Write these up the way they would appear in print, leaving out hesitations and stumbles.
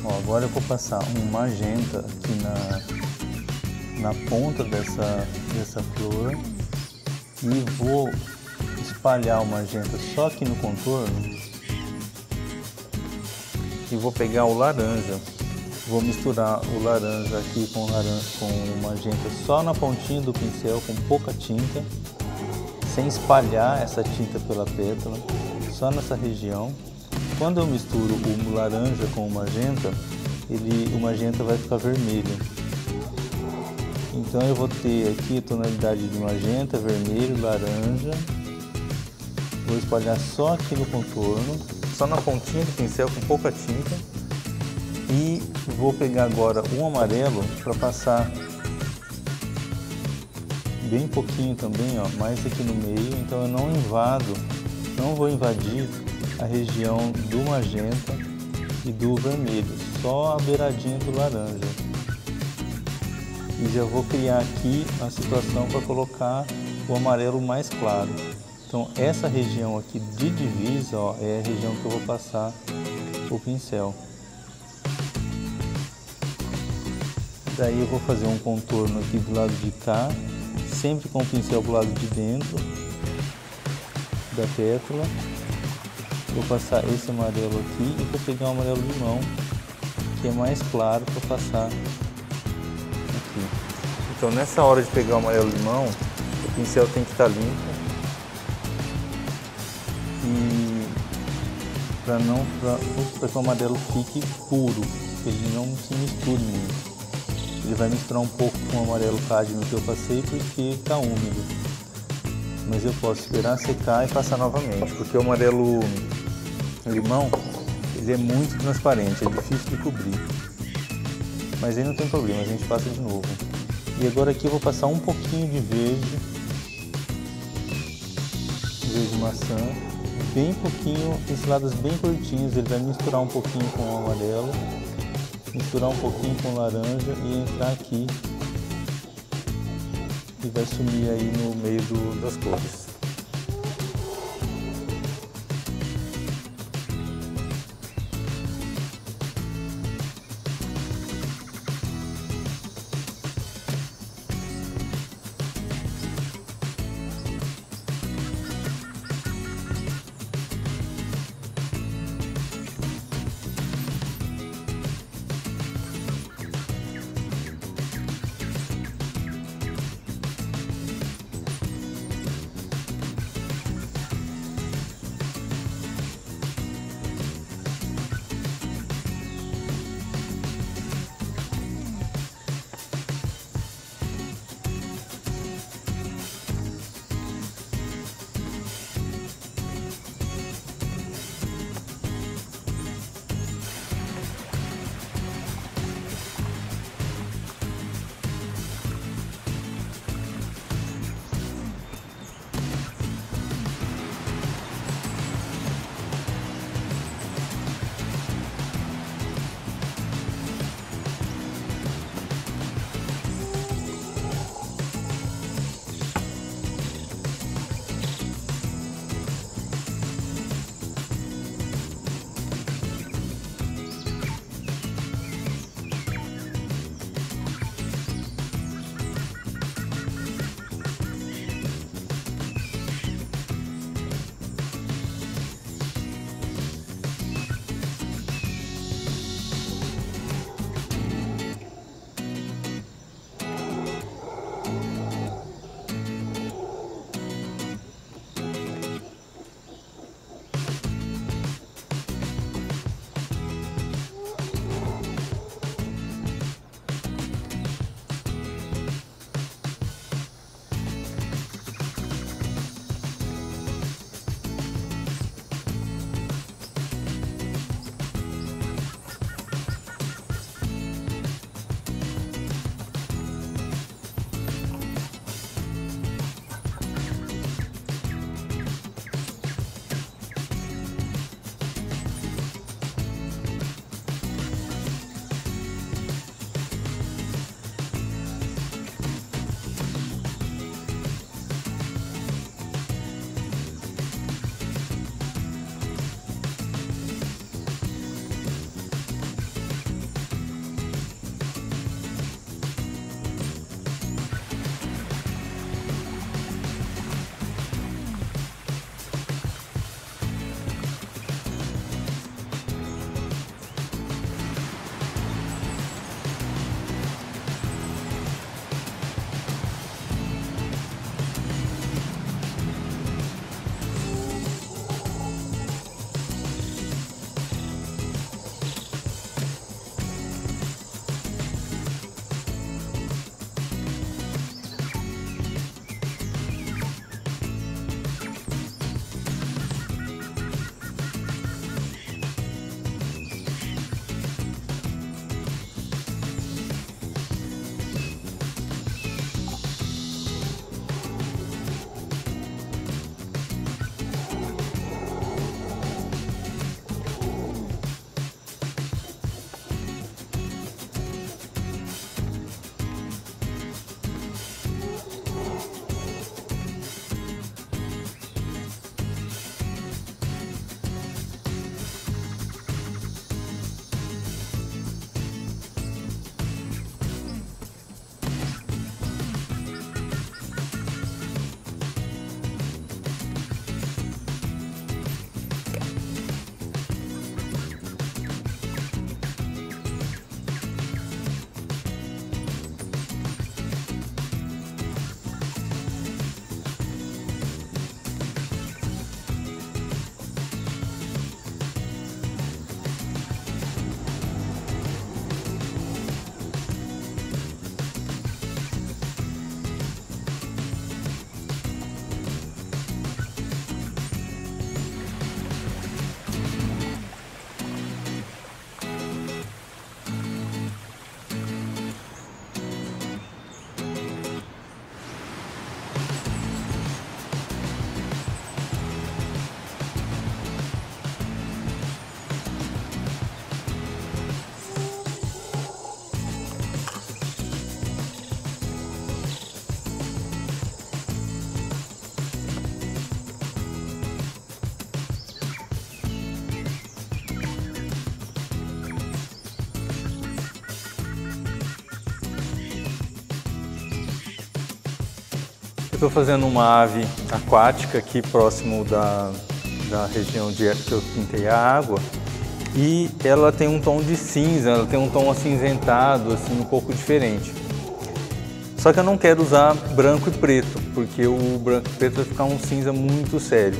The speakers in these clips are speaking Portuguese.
Ó, agora eu vou passar um magenta aqui na ponta dessa flor e vou espalhar o magenta só aqui no contorno e vou pegar o laranja. Vou misturar o laranja aqui com o magenta só na pontinha do pincel, com pouca tinta, sem espalhar essa tinta pela pétala, só nessa região. Quando eu misturo o laranja com o magenta magenta vai ficar vermelho. Então eu vou ter aqui a tonalidade de magenta, vermelho, laranja. Vou espalhar só aqui no contorno, só na pontinha do pincel com pouca tinta. E vou pegar agora um amarelo para passar bem pouquinho também, ó, mais aqui no meio. Então eu não vou invadir a região do magenta e do vermelho, só a beiradinha do laranja. E já vou criar aqui a situação para colocar o amarelo mais claro. Então essa região aqui de divisa, ó, é a região que eu vou passar o pincel. Daí eu vou fazer um contorno aqui do lado de cá, sempre com o pincel do lado de dentro da pétala. Vou passar esse amarelo aqui e vou pegar o amarelo limão, que é mais claro, para passar aqui. Então nessa hora de pegar o amarelo limão, o pincel tem que estar limpo e para que o amarelo fique puro, que ele não se misture muito. Ele vai misturar um pouco com o amarelo cádmio que eu passei porque está úmido. Mas eu posso esperar secar e passar novamente, porque o amarelo limão ele é muito transparente, é difícil de cobrir. Mas aí não tem problema, a gente passa de novo. E agora aqui eu vou passar um pouquinho de verde maçã, bem pouquinho, pinceladas bem curtinhas. Ele vai misturar um pouquinho com o amarelo, misturar um pouquinho com laranja e entrar aqui e vai sumir aí no meio das cores. estou fazendo uma ave aquática aqui próximo da região que eu pintei a água, e ela tem um tom de cinza, ela tem um tom acinzentado, assim, um pouco diferente. Só que eu não quero usar branco e preto, porque o branco e preto vai ficar um cinza muito sério.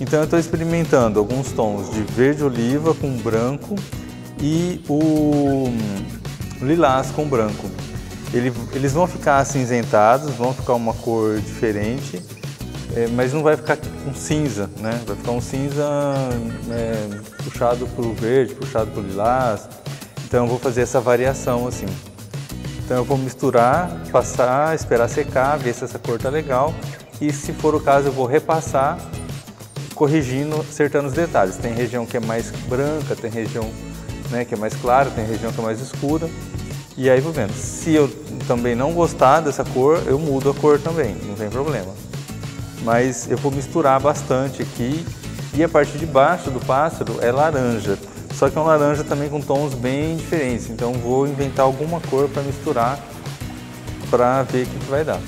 Então eu estou experimentando alguns tons de verde oliva com branco e o lilás com branco. Eles vão ficar acinzentados, vão ficar uma cor diferente, mas não vai ficar um cinza, né? Vai ficar um cinza puxado para o verde, puxado para o lilás. Então eu vou fazer essa variação assim. Então eu vou misturar, passar, esperar secar, ver se essa cor tá legal, e se for o caso eu vou repassar, corrigindo, acertando os detalhes. Tem região que é mais branca, tem região, né, que é mais clara, tem região que é mais escura, e aí vou vendo. Se eu também não gostar dessa cor, eu mudo a cor também, não tem problema. Mas eu vou misturar bastante aqui, e a parte de baixo do pássaro é laranja. Só que é um laranja também com tons bem diferentes, então vou inventar alguma cor para misturar para ver o que vai dar.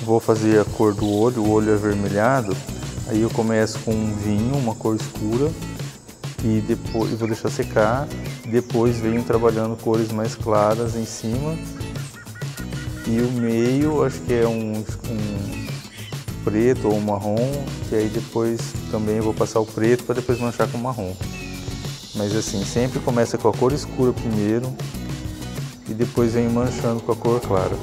Vou fazer a cor do olho, o olho avermelhado, aí eu começo com um vinho, uma cor escura, e depois vou deixar secar, depois venho trabalhando cores mais claras em cima, e o meio acho que é um preto ou um marrom, que aí depois também eu vou passar o preto para depois manchar com marrom. Mas assim, sempre começa com a cor escura primeiro, e depois venho manchando com a cor clara.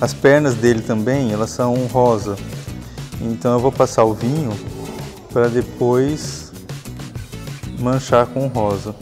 As pernas dele também, elas são rosa, então eu vou passar o vinho para depois manchar com rosa.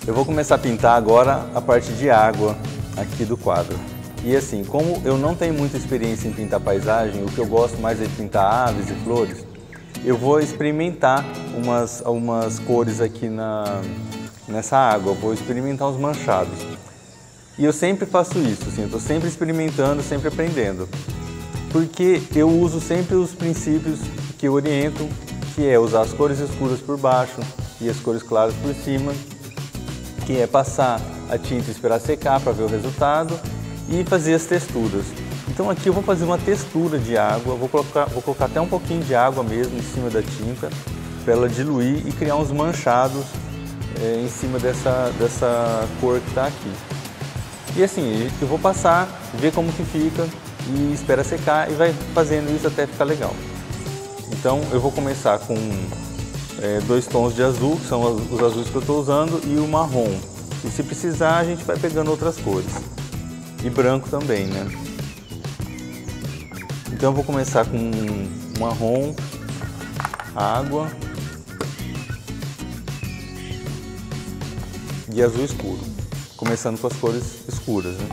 Eu vou começar a pintar agora a parte de água aqui do quadro. E assim, como eu não tenho muita experiência em pintar paisagem, o que eu gosto mais é de pintar aves e flores, eu vou experimentar umas cores aqui nessa água, eu vou experimentar os manchados. E eu sempre faço isso, assim, eu estou sempre experimentando, sempre aprendendo. Porque eu uso sempre os princípios que eu oriento, que é usar as cores escuras por baixo e as cores claras por cima, que é passar a tinta e esperar secar para ver o resultado e fazer as texturas. Então aqui eu vou fazer uma textura de água, vou colocar até um pouquinho de água mesmo em cima da tinta para ela diluir e criar uns manchados em cima dessa cor que está aqui. E assim, eu vou passar, ver como que fica e espera secar e vai fazendo isso até ficar legal. Então eu vou começar com 2 tons de azul, que são os azuis que eu estou usando, e o marrom. E se precisar, a gente vai pegando outras cores. E branco também, né? Então eu vou começar com marrom, água e azul escuro. Começando com as cores escuras, né?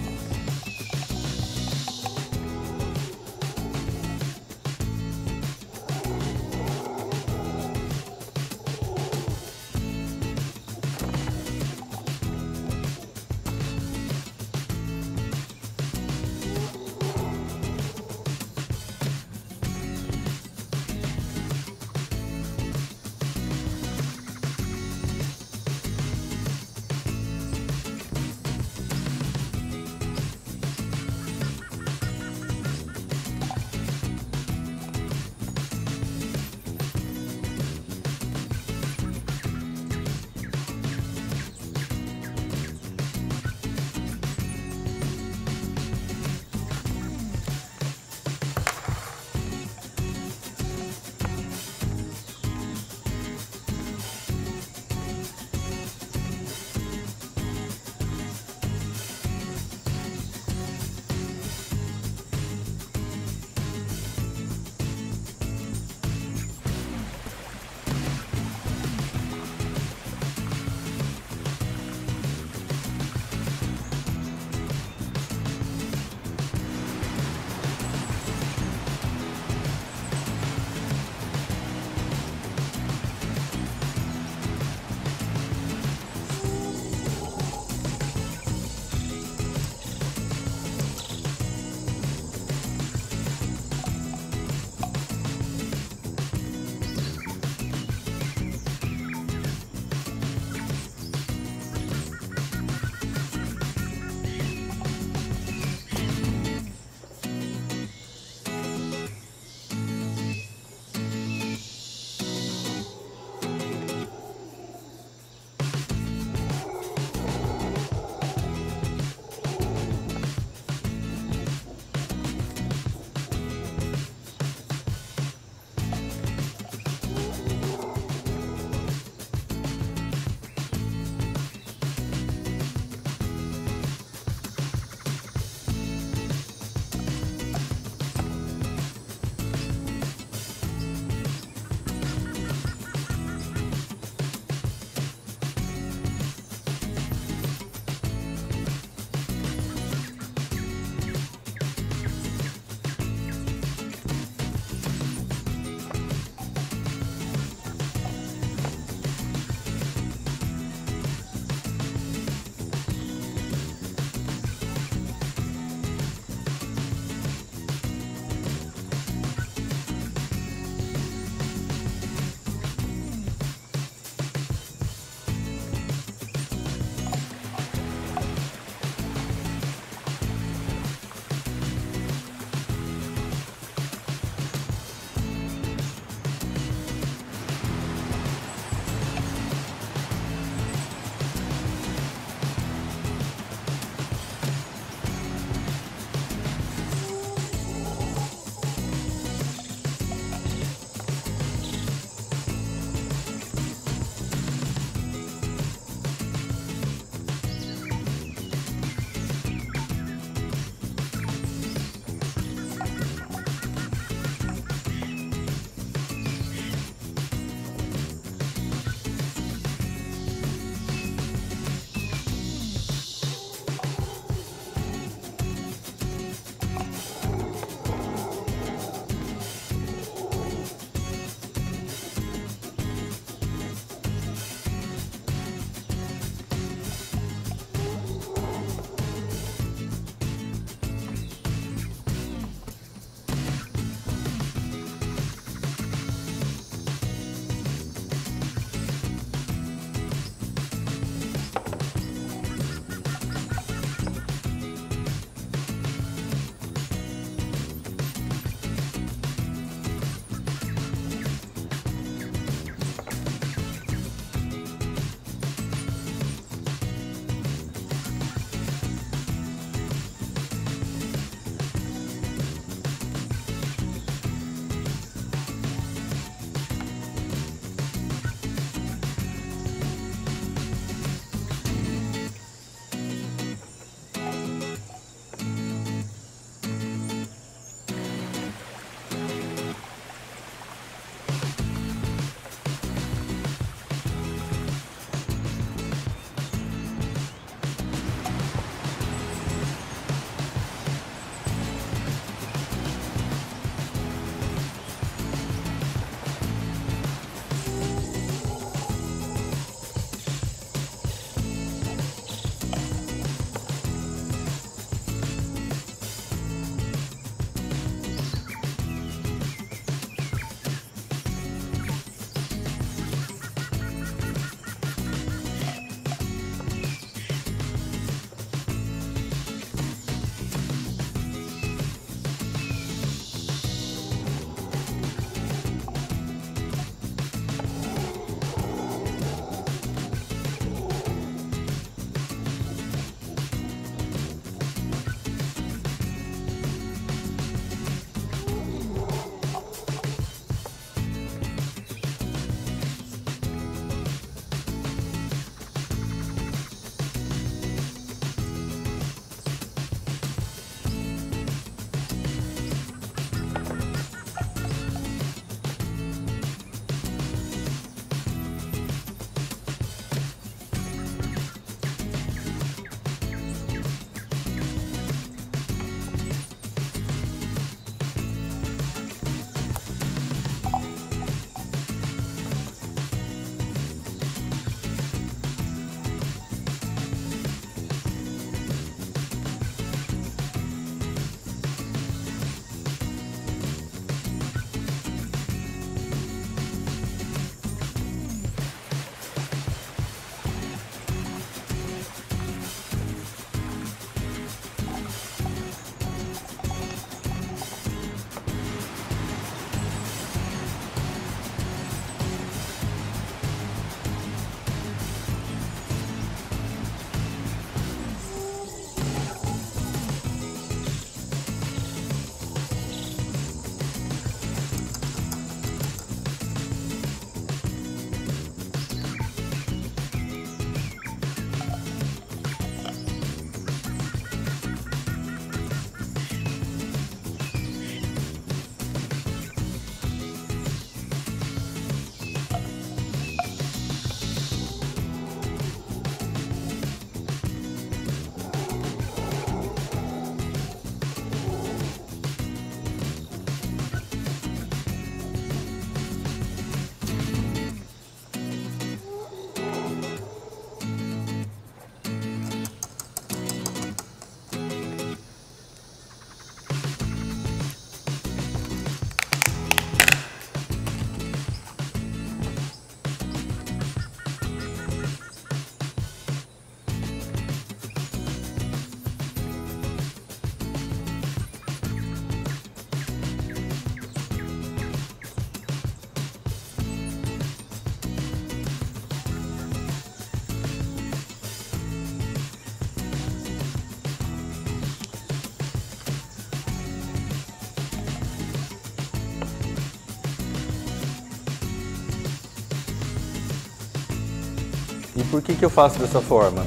E por que eu faço dessa forma?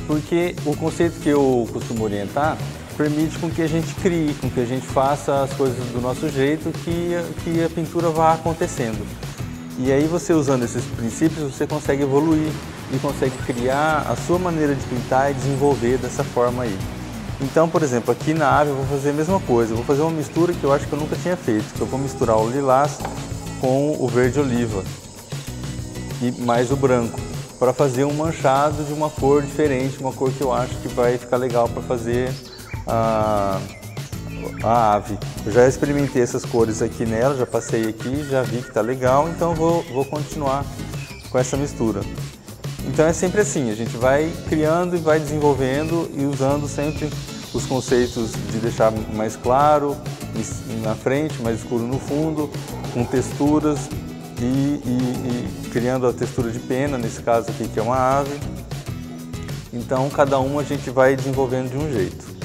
Porque o conceito que eu costumo orientar permite com que a gente crie, com que a gente faça as coisas do nosso jeito, que a pintura vá acontecendo. E aí você usando esses princípios, você consegue evoluir e consegue criar a sua maneira de pintar e desenvolver dessa forma aí. Então, por exemplo, aqui na ave eu vou fazer a mesma coisa, eu vou fazer uma mistura que eu acho que eu nunca tinha feito, que eu vou misturar o lilás com o verde oliva e mais o branco, para fazer um manchado de uma cor diferente, uma cor que eu acho que vai ficar legal para fazer a ave. Eu já experimentei essas cores aqui nela, já passei aqui, já vi que está legal, então vou continuar com essa mistura. Então é sempre assim, a gente vai criando e vai desenvolvendo e usando sempre os conceitos de deixar mais claro na frente, mais escuro no fundo, com texturas e criando a textura de pena, nesse caso aqui que é uma ave. Então cada uma a gente vai desenvolvendo de um jeito.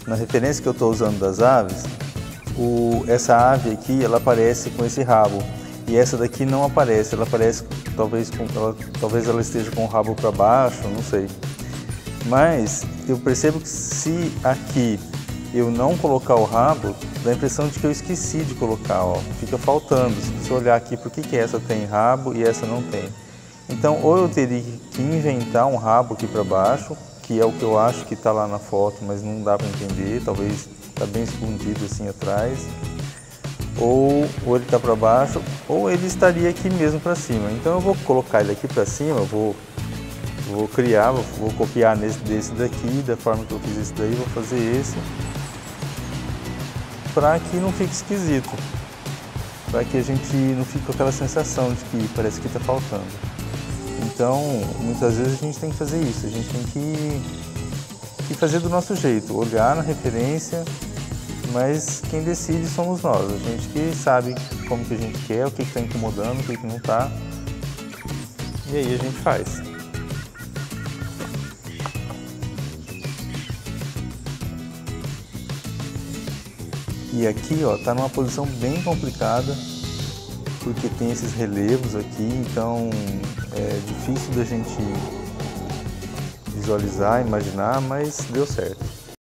na referência que eu estou usando das aves, essa ave aqui, ela aparece com esse rabo. E essa daqui não aparece, ela aparece talvez ela esteja com o rabo para baixo, não sei. Mas eu percebo que se aqui eu não colocar o rabo, dá a impressão de que eu esqueci de colocar, ó, fica faltando. Se você olhar aqui, por que essa tem rabo e essa não tem? Então, ou eu teria que inventar um rabo aqui para baixo, que é o que eu acho que está lá na foto, mas não dá para entender, talvez está bem escondido assim atrás. Ou ele está para baixo, ou ele estaria aqui mesmo para cima. Então eu vou colocar ele aqui para cima, vou criar, vou copiar desse daqui, da forma que eu fiz esse daí, vou fazer esse, para que não fique esquisito, para que a gente não fique com aquela sensação de que parece que está faltando. Então, muitas vezes a gente tem que fazer isso, a gente tem que fazer do nosso jeito, olhar na referência, mas quem decide somos nós, a gente que sabe como que a gente quer, o que está incomodando, o que não está, e aí a gente faz. E aqui, ó, tá numa posição bem complicada, porque tem esses relevos aqui, então é difícil da gente visualizar, imaginar, mas deu certo.